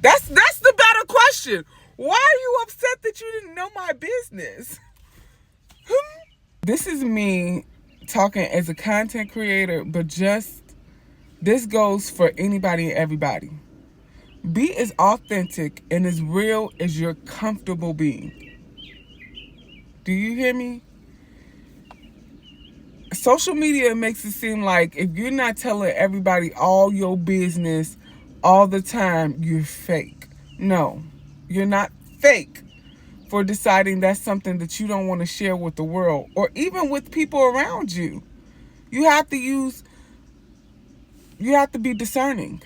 That's the better question. Why are you upset that you didn't know my business? This is me talking as a content creator, but this goes for anybody and everybody. Be as authentic and as real as you're comfortable being. Do you hear me? Social media makes it seem like if you're not telling everybody all your business all the time, you're fake. No, you're not fake for deciding that's something that you don't want to share with the world or even with people around you. You have to be discerning.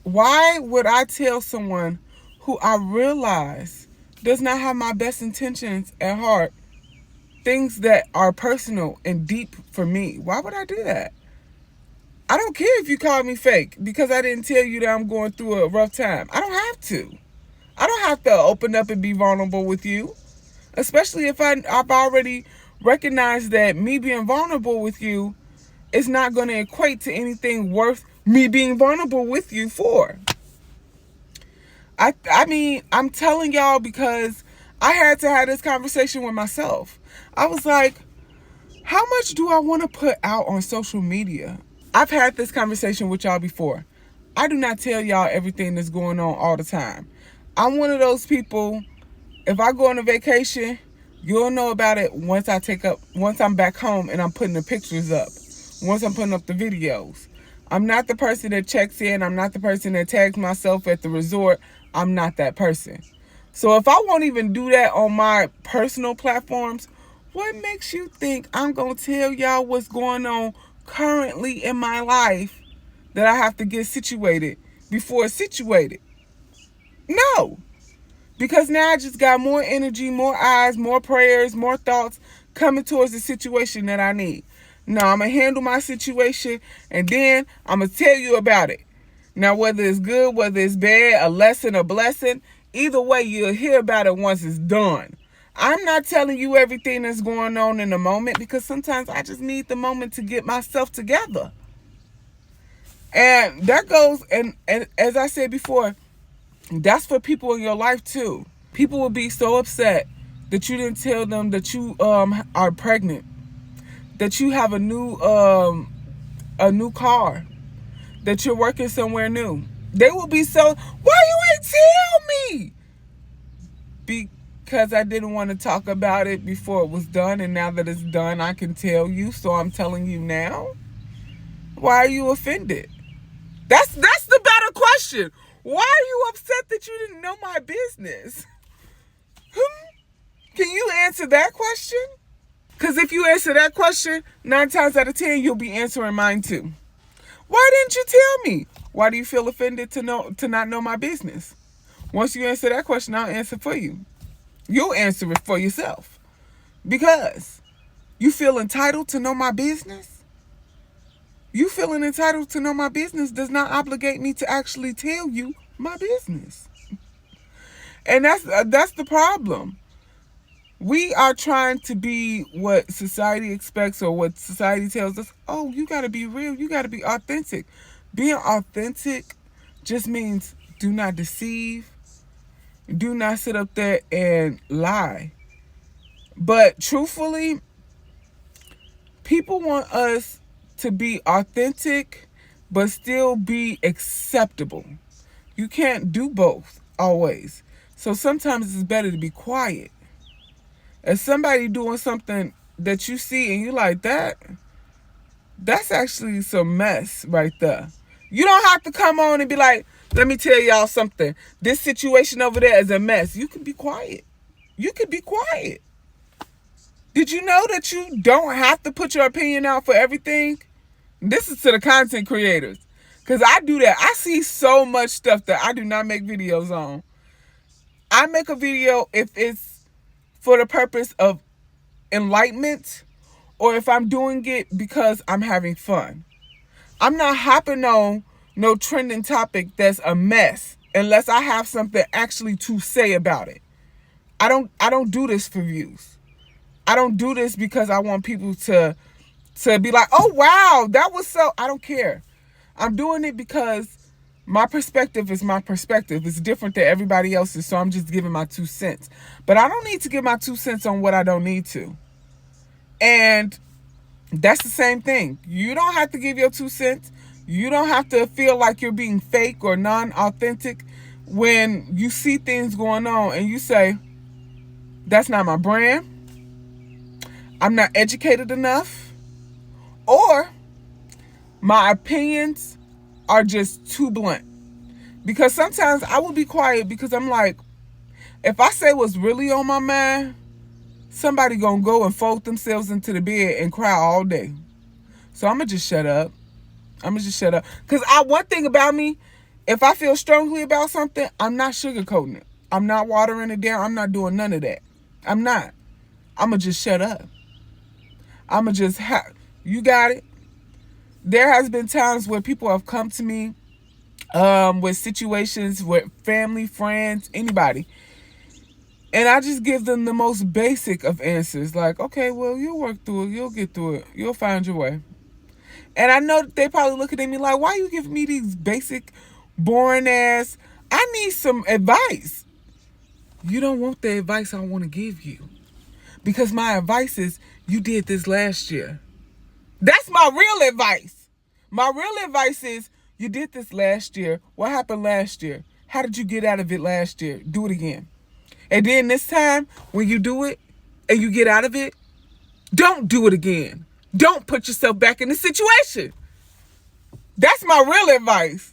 Why would I tell someone who I realize does not have my best intentions at heart things that are personal and deep for me? Why would I do that? I don't care if you call me fake because I didn't tell you that I'm going through a rough time. I don't have to. I don't have to open up and be vulnerable with you, especially if I've already recognized that me being vulnerable with you is not going to equate to anything worth me being vulnerable with you for. I mean, I'm telling y'all because I had to have this conversation with myself. I was like, how much do I want to put out on social media? I've had this conversation with y'all before. I do not tell y'all everything that's going on all the time. I'm one of those people, if I go on a vacation, you'll know about it once I'm back home and I'm putting the pictures up. Once I'm putting up the videos. I'm not the person that checks in. I'm not the person that tags myself at the resort. I'm not that person. So if I won't even do that on my personal platforms, what makes you think I'm going to tell y'all what's going on currently in my life that I have to get situated before it's situated? No. Because now I just got more energy, more eyes, more prayers, more thoughts coming towards the situation that I need. No, I'm going to handle my situation and then I'm going to tell you about it. Now, whether it's good, whether it's bad, a lesson, a blessing, either way, you'll hear about it once it's done. I'm not telling you everything that's going on in the moment because sometimes I just need the moment to get myself together. And that goes, and as I said before, that's for people in your life too. People will be so upset that you didn't tell them that you are pregnant, that you have a new car, that you're working somewhere new. They will be so, why you ain't tell me? Because I didn't want to talk about it before it was done, and now that it's done, I can tell you, so I'm telling you now. Why are you offended? That's the better question. Why are you upset that you didn't know my business? Can you answer that question? Because if you answer that question, 9 times out of 10, you'll be answering mine too. Why didn't you tell me? Why do you feel offended to not know my business? Once you answer that question, I'll answer for you. You'll answer it for yourself. Because you feel entitled to know my business? You feeling entitled to know my business does not obligate me to actually tell you my business. And that's the problem. We are trying to be what society expects or what society tells us. Oh, you got to be real. You got to be authentic. Being authentic just means do not deceive. Do not sit up there and lie. But truthfully, people want us to be authentic but still be acceptable. You can't do both always. So sometimes it's better to be quiet. If somebody doing something that you see and you like that's actually some mess right there. You don't have to come on and be like, let me tell y'all something. This situation over there is a mess. You can be quiet. You can be quiet. Did you know that you don't have to put your opinion out for everything? This is to the content creators. Because I do that. I see so much stuff that I do not make videos on. I make a video if it's for the purpose of enlightenment or if I'm doing it because I'm having fun. I'm not hopping on no trending topic that's a mess unless I have something actually to say about it. I don't do this for views. I don't do this because I want people to be like, oh wow, that was so, I don't care. I'm doing it because My perspective is my perspective. It's different than everybody else's, so I'm just giving my 2 cents. But I don't need to give my 2 cents on what I don't need to. And that's the same thing. You don't have to give your 2 cents. You don't have to feel like you're being fake or non-authentic when you see things going on and you say, that's not my brand, I'm not educated enough, or my opinions are just too blunt. Because sometimes I will be quiet because I'm like, if I say what's really on my mind, somebody gonna go and fold themselves into the bed and cry all day. So I'm gonna just shut up. Because one thing about me, if I feel strongly about something, I'm not sugarcoating it. I'm not watering it down. I'm not doing none of that. I'm not. I'm gonna just shut up. I'm gonna just you got it. There has been times where people have come to me with situations with family, friends, anybody. And I just give them the most basic of answers. Like, okay, well, you'll work through it. You'll get through it. You'll find your way. And I know they probably looking at me like, why you giving me these basic, boring ass? I need some advice. You don't want the advice I want to give you. Because my advice is, you did this last year. That's my real advice. My real advice is, you did this last year. What happened last year? How did you get out of it last year? Do it again. And then this time, when you do it and you get out of it, don't do it again. Don't put yourself back in the situation. That's my real advice.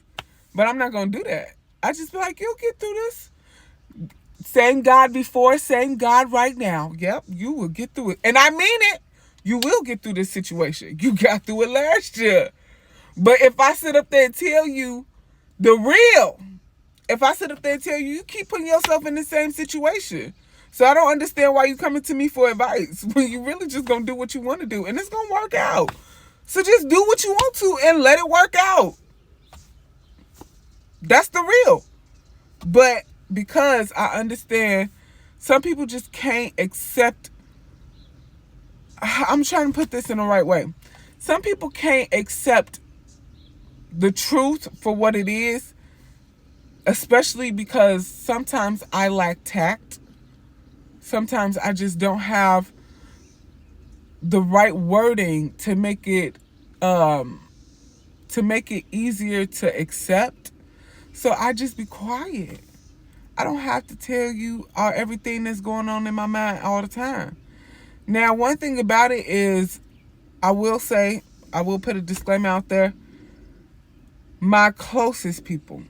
But I'm not going to do that. I just be like, you'll get through this. Same God before, same God right now. Yep, you will get through it. And I mean it. You will get through this situation. You got through it last year. But if I sit up there and tell you the real, if I sit up there and tell you, you keep putting yourself in the same situation. So I don't understand why you coming to me for advice when you really just going to do what you want to do. And it's going to work out. So just do what you want to and let it work out. That's the real. But because I understand some people just can't accept, I'm trying to put this in the right way. Some people can't accept the truth for what it is, especially because sometimes I lack tact. Sometimes I just don't have the right wording to make it easier to accept. So I just be quiet. I don't have to tell you everything that's going on in my mind all the time. Now, one thing about it is, I will put a disclaimer out there. My closest people,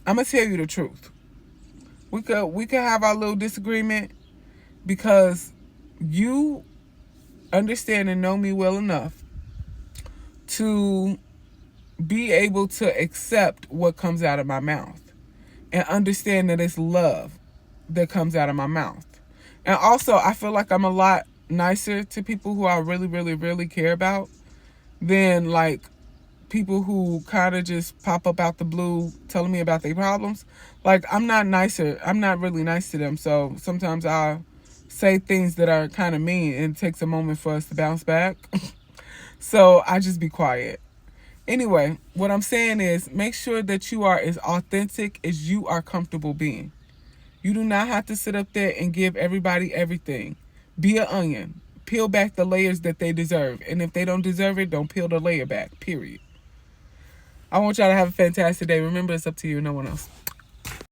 I'm going to tell you the truth. We could have our little disagreement because you understand and know me well enough to be able to accept what comes out of my mouth and understand that it's love that comes out of my mouth. And also, I feel like I'm a lot nicer to people who I really, really, really care about than like people who kind of just pop up out the blue telling me about their problems. Like, I'm not really nice to them. So sometimes I'll say things that are kind of mean and it takes a moment for us to bounce back. So I just be quiet. Anyway, what I'm saying is, make sure that you are as authentic as you are comfortable being. You do not have to sit up there and give everybody everything. Be an onion. Peel back the layers that they deserve. And if they don't deserve it, don't peel the layer back, period. I want y'all to have a fantastic day. Remember, it's up to you, no one else.